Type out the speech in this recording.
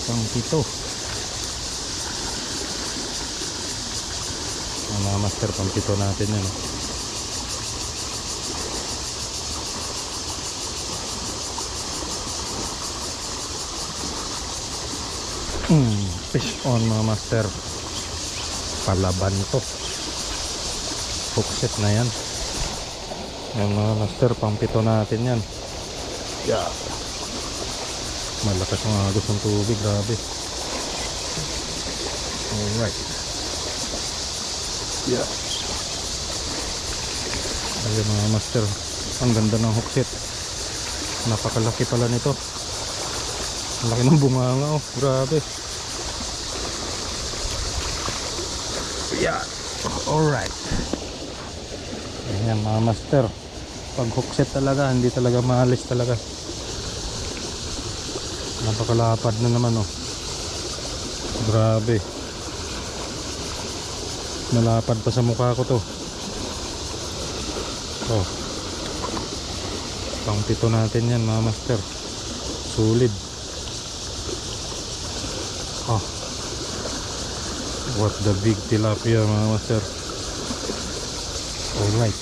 pang pito. Mga master, pang pito natin yan. Fish on mga master. Palaban to. Hookset na yan. Yung mga master, pang pito natin yan. Yeah. Malakas ang agos ng tubig, grabe. Alright. Yeah. Ayun mga master, ang ganda ng hookset. Napakalaki pala nito. Ang laki ng bunganga, oh, grabe. Yeah. Alright. Ayan mga master, pag hookset talaga, hindi talaga maalis talaga. Napakalapad na naman, oh. Grabe. Malapad pa sa mukha ko to. Oh. Pang pito natin yan mga master. Solid. Oh. What the big tilapia mga master. Alright.